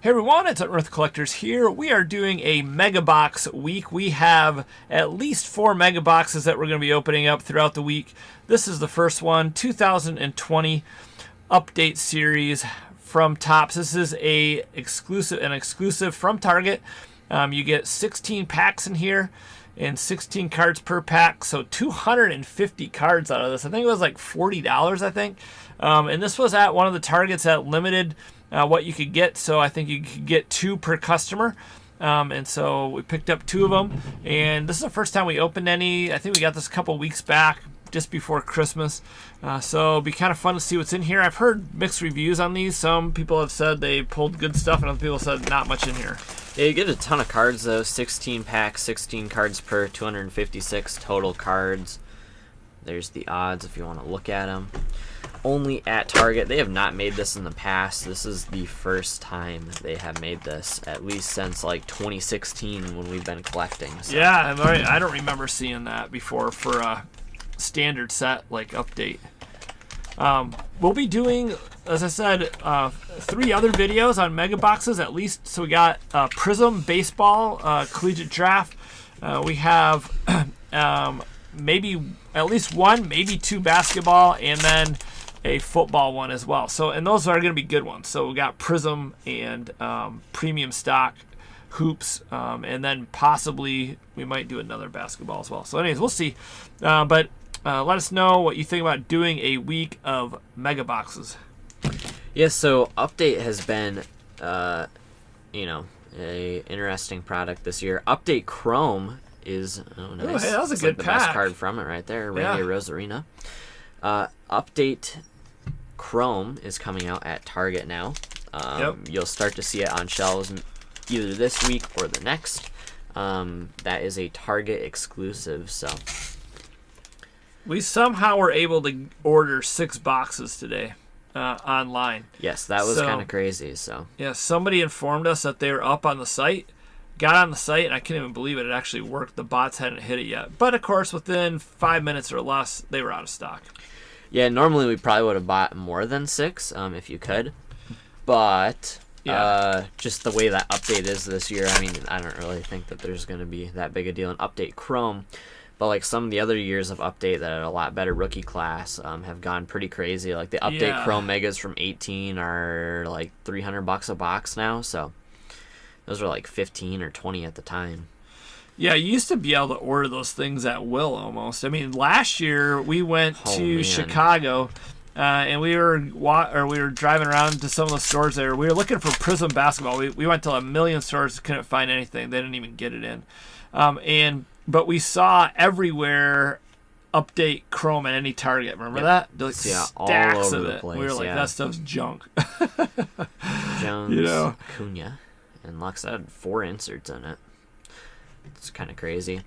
Hey everyone, it's Earth Collectors here. We are doing a Mega Box week. We have at least 4 Mega Boxes that we're going to be opening up throughout the week. This is the first one, 2020 update series from Topps. This is an exclusive from Target. You get 16 packs in here and 16 cards per pack, so 250 cards out of this. I think it was like $40, I think. And this was at one of the Targets that limited what you could get, so I think you could get 2 per customer, and so we picked up 2 of them, and this is the first time we opened any. I think we got this a couple weeks back, just before Christmas, so it'll be kind of fun to see what's in here. I've heard mixed reviews on these. Some people have said they pulled good stuff, and other people said not much in here. Yeah, you get a ton of cards, though. 16 packs, 16 cards per, 256 total cards. There's the odds if you want to look at them. Only at Target. They have not made this in the past. This is the first time they have made this, at least since like 2016 when we've been collecting. So. Yeah, I don't remember seeing that before for a standard set like update. We'll be doing, as I said, 3 other videos on Mega Boxes at least. So we got Prism Baseball Collegiate Draft. We have maybe at least 1, maybe 2 basketball, and then a football one as well. So, and those are going to be good ones. So we got Prism and premium stock hoops, and then possibly we might do another basketball as well. So anyways, we'll see. But let us know what you think about doing a week of Mega Boxes. Yeah, so Update has been, a interesting product this year. Update Chrome is, oh nice. Ooh, hey, that was a it's good like the pack. best card from it right there, Randy Rosarina. Update Chrome is coming out at Target now. You'll start to see it on shelves either this week or the next. That is a Target exclusive, so. We somehow were able to order 6 boxes today online. Yes, that was kind of crazy. So yeah, somebody informed us that they were up on the site. Got on the site, and I couldn't even believe it. It actually worked. The bots hadn't hit it yet. But, of course, within 5 minutes or less, they were out of stock. Yeah, normally we probably would have bought more than 6 if you could. But just the way that Update is this year, I mean, I don't really think that there's going to be that big a deal in Update Chrome. But like some of the other years of Update that had a lot better rookie class have gone pretty crazy. Like the Update Chrome Megas from 18 are like $300 a box now, so those were like 15 or 20 at the time. Yeah, you used to be able to order those things at will almost. I mean, last year we went to Chicago, and we were driving around to some of the stores there. We were looking for Prism basketball. We went to a million stores, couldn't find anything. They didn't even get it in. But we saw everywhere Update Chrome at any Target. Remember that? Like stacks all over of the it. place. We were like, that stuff's junk. Jones, Cunha, and Lux had 4 inserts in it. It's kind of crazy.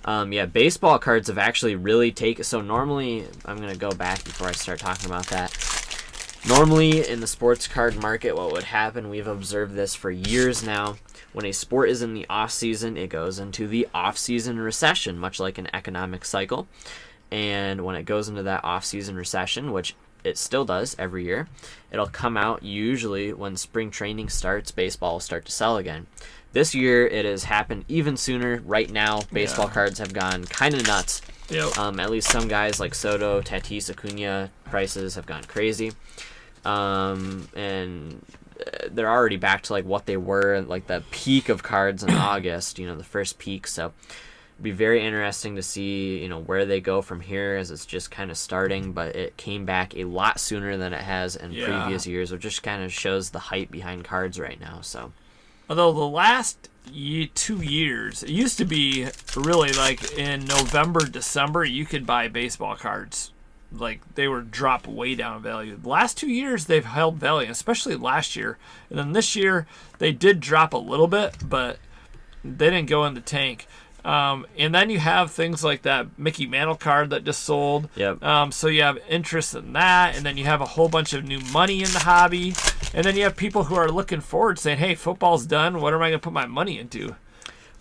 Baseball cards have actually really taken. So normally, I'm going to go back before I start talking about that. Normally, in the sports card market, what would happen, we've observed this for years now. When a sport is in the off-season, it goes into the off-season recession, much like an economic cycle. And when it goes into that off-season recession, which it still does every year, it'll come out usually when spring training starts, baseball will start to sell again. This year, it has happened even sooner. Right now, baseball cards have gone kind of nuts. Yep. At least some guys like Soto, Tatis, Acuna prices have gone crazy. And they're already back to like what they were, like the peak of cards in August, the first peak. So it'd be very interesting to see, where they go from here, as it's just kind of starting, but it came back a lot sooner than it has in previous years, which just kind of shows the hype behind cards right now. So, although the last 2 years, it used to be really like in November, December, you could buy baseball cards. Like they were dropped way down in value. The last 2 years they've held value, especially last year. And then this year they did drop a little bit, but they didn't go in the tank. And then you have things like that Mickey Mantle card that just sold. Yep. So you have interest in that, and then you have a whole bunch of new money in the hobby. And then you have people who are looking forward saying, hey, football's done. What am I going to put my money into?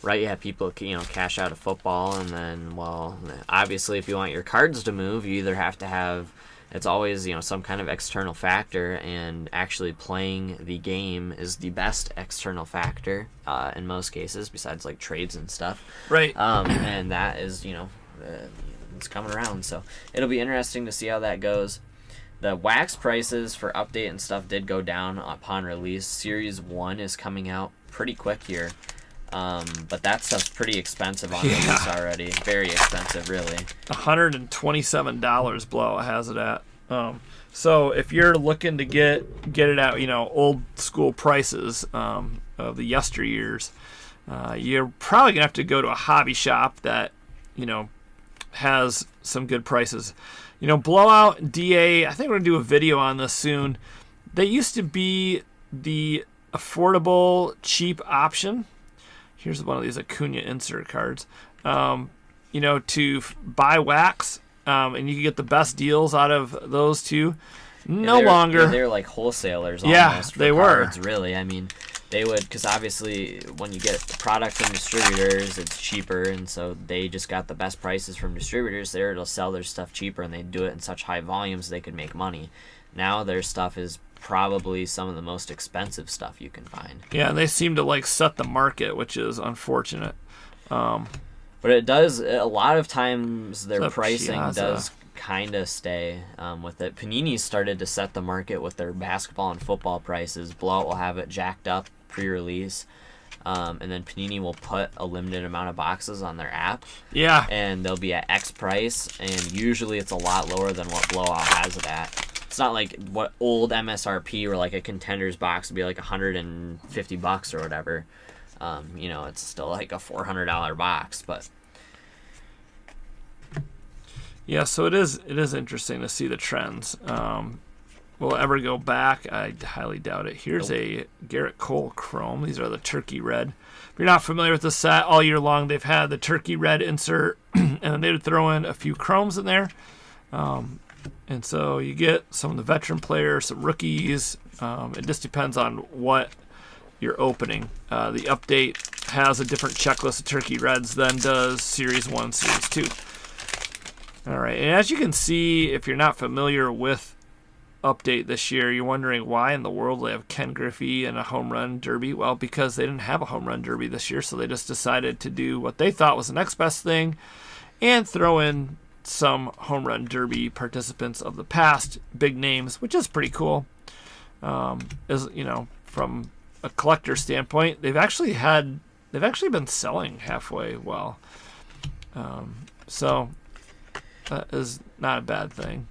Right, yeah, people, cash out of football, and then, well, obviously if you want your cards to move, you either have to have it's always, some kind of external factor, and actually playing the game is the best external factor in most cases, besides like trades and stuff. Right. And that is, it's coming around, so it'll be interesting to see how that goes. The wax prices for update and stuff did go down upon release. Series 1 is coming out pretty quick here. But that stuff's pretty expensive on release already. Very expensive, really. $127 Blowout has it at. So if you're looking to get it at, old school prices of the yesteryears, you're probably going to have to go to a hobby shop that, has some good prices. Blowout, DA, I think we're going to do a video on this soon. They used to be the affordable, cheap option. Here's one of these Acuna insert cards. To buy wax, and you can get the best deals out of those two. No longer. They're like wholesalers almost. Yeah, for they cards, were. Really, I mean, they would, because obviously when you get product from distributors, it's cheaper, and so they just got the best prices from distributors there to sell their stuff cheaper, and they do it in such high volumes they could make money. Now their stuff is probably some of the most expensive stuff you can find. Yeah, and they seem to set the market, which is unfortunate. But it does, a lot of times their pricing Piazza. does kind of stay with it. Panini started to set the market with their basketball and football prices. Blowout will have it jacked up pre-release. And then Panini will put a limited amount of boxes on their app. Yeah. And they'll be at X price, and usually it's a lot lower than what Blowout has it at. It's not like what old MSRP or like a Contenders box would be like $150 or whatever. It's still like a $400 box, but yeah. So it is interesting to see the trends. Will it ever go back? I highly doubt it. Here's a Garrett Cole Chrome. These are the Turkey Red. If you're not familiar with the set, all year long they've had the Turkey Red insert, and then they would throw in a few Chromes in there. And so you get some of the veteran players, some rookies. It just depends on what you're opening. The update has a different checklist of Turkey Reds than does Series 1, Series 2. All right, and as you can see, if you're not familiar with update this year, you're wondering why in the world they have Ken Griffey and a home run derby. Well, because they didn't have a home run derby this year, so they just decided to do what they thought was the next best thing and throw in some home run derby participants of the past, big names, which is pretty cool. From a collector standpoint, they've actually been selling halfway well. So that is not a bad thing.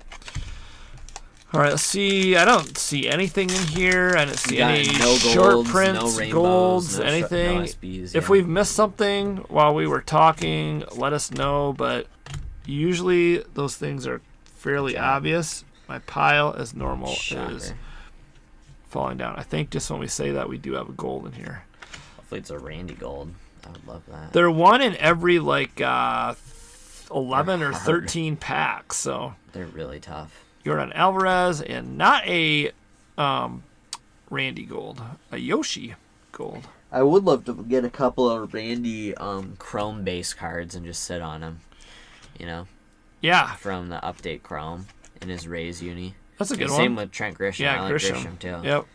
All right, let's see. I don't see anything in here. I don't see any short prints, golds, anything. SBs, If we've missed something while we were talking, let us know. But usually those things are fairly obvious. My pile, as normal, is falling down. I think just when we say that, we do have a gold in here. Hopefully it's a Randy gold. I would love that. They're one in every 11 or 13 packs. So they're really tough. Yordan Alvarez, and not a Randy gold, a Yoshi gold. I would love to get a couple of Randy Chrome base cards and just sit on them. Yeah. From the update Chrome in his Rays uni. That's a good one. Same with Trent Grisham. Yeah, I like Grisham too. Yep.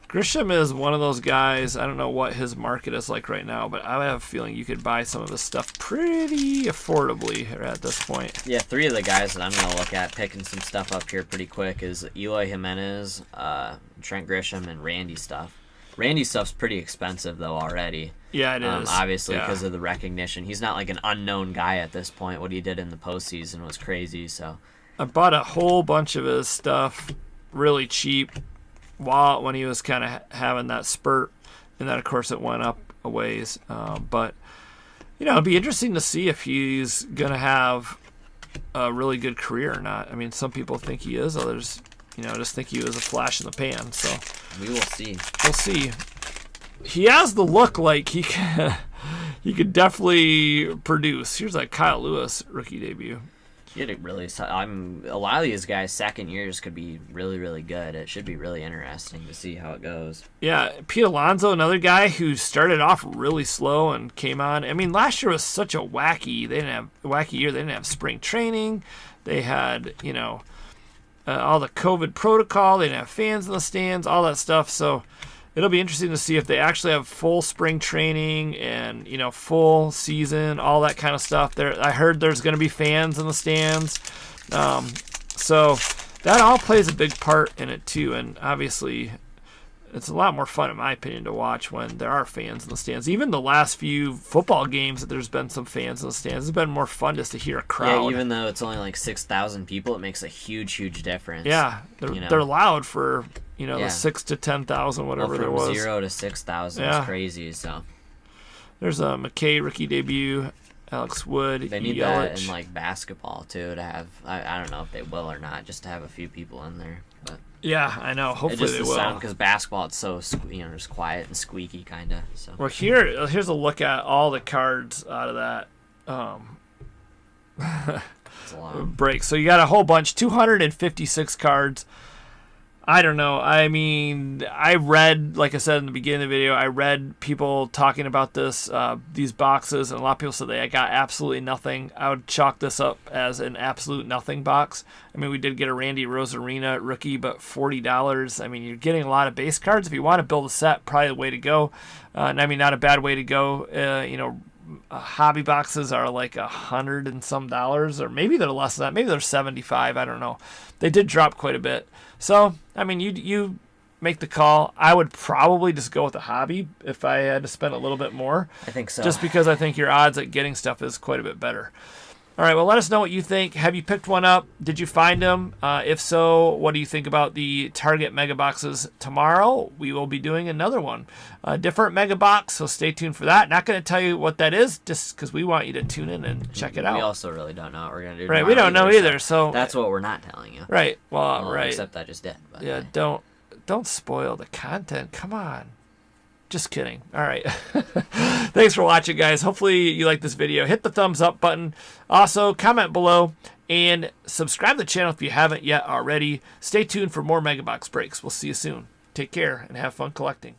Grisham is one of those guys, I don't know what his market is like right now, but I have a feeling you could buy some of his stuff pretty affordably at this point. Yeah, 3 of the guys that I'm going to look at picking some stuff up here pretty quick is Eloy Jimenez, Trent Grisham, and Randy stuff. Randy stuff's pretty expensive, though, already. Yeah, it is. Obviously, because of the recognition. He's not like an unknown guy at this point. What he did in the postseason was crazy, so. I bought a whole bunch of his stuff really cheap when he was kind of having that spurt, and then of course it went up a ways. But it'd be interesting to see if he's gonna have a really good career or not. I mean, some people think he is, others, just think he was a flash in the pan. So we will see. We'll see. He has the look like he could definitely produce. Here's like Kyle Lewis rookie debut. A lot of these guys' second years could be really, really good. It should be really interesting to see how it goes. Yeah, Pete Alonso, another guy who started off really slow and came on. I mean, last year was such a wacky year. They didn't have spring training. They had, all the COVID protocol. They didn't have fans in the stands, all that stuff. So it'll be interesting to see if they actually have full spring training and, you know, full season, all that kind of stuff. I heard there's going to be fans in the stands. So that all plays a big part in it too. And obviously it's a lot more fun, in my opinion, to watch when there are fans in the stands. Even the last few football games that there's been some fans in the stands, it's been more fun just to hear a crowd. Yeah, even though it's only like 6,000 people, it makes a huge, huge difference. Yeah, they're loud for, you know, the 6 to 10,000, whatever there was. From 0 to 6,000 is crazy. So there's a McKay rookie debut, Alex Wood. They need that in like basketball too, to have. I don't know if they will or not, just to have a few people in there. But yeah, I know. Hopefully they will. Because basketball, it's so just quiet and squeaky kind of. So well, here's a look at all the cards out of that. It's a lot. Break. So you got a whole bunch, 256 cards. I don't know. I mean, I read, like I said in the beginning of the video, I read people talking about these boxes, and a lot of people said they got absolutely nothing. I would chalk this up as an absolute nothing box. I mean, we did get a Randy Rosarina rookie, but $40. I mean, you're getting a lot of base cards. If you want to build a set, probably the way to go. And I mean, not a bad way to go. You know, hobby boxes are like $100 and some, or maybe they're less than that. Maybe they're 75. I don't know. They did drop quite a bit. So, I mean, you make the call. I would probably just go with a hobby if I had to spend a little bit more. I think so. Just because I think your odds at getting stuff is quite a bit better. All right, well, let us know what you think. Have you picked one up? Did you find them? If so, what do you think about the Target Mega Boxes tomorrow? We will be doing another one. A different Mega Box, so stay tuned for that. Not going to tell you what that is, just because we want you to tune in and check it out. We also really don't know what we're going to do tomorrow. Right, we don't know either. So that's what we're not telling you. Right, well, right. Except I just did. But yeah, don't spoil the content. Come on. Just kidding. All right. Thanks for watching, guys. Hopefully you like this video. Hit the thumbs up button. Also, comment below and subscribe to the channel if you haven't yet already. Stay tuned for more Megabox breaks. We'll see you soon. Take care and have fun collecting.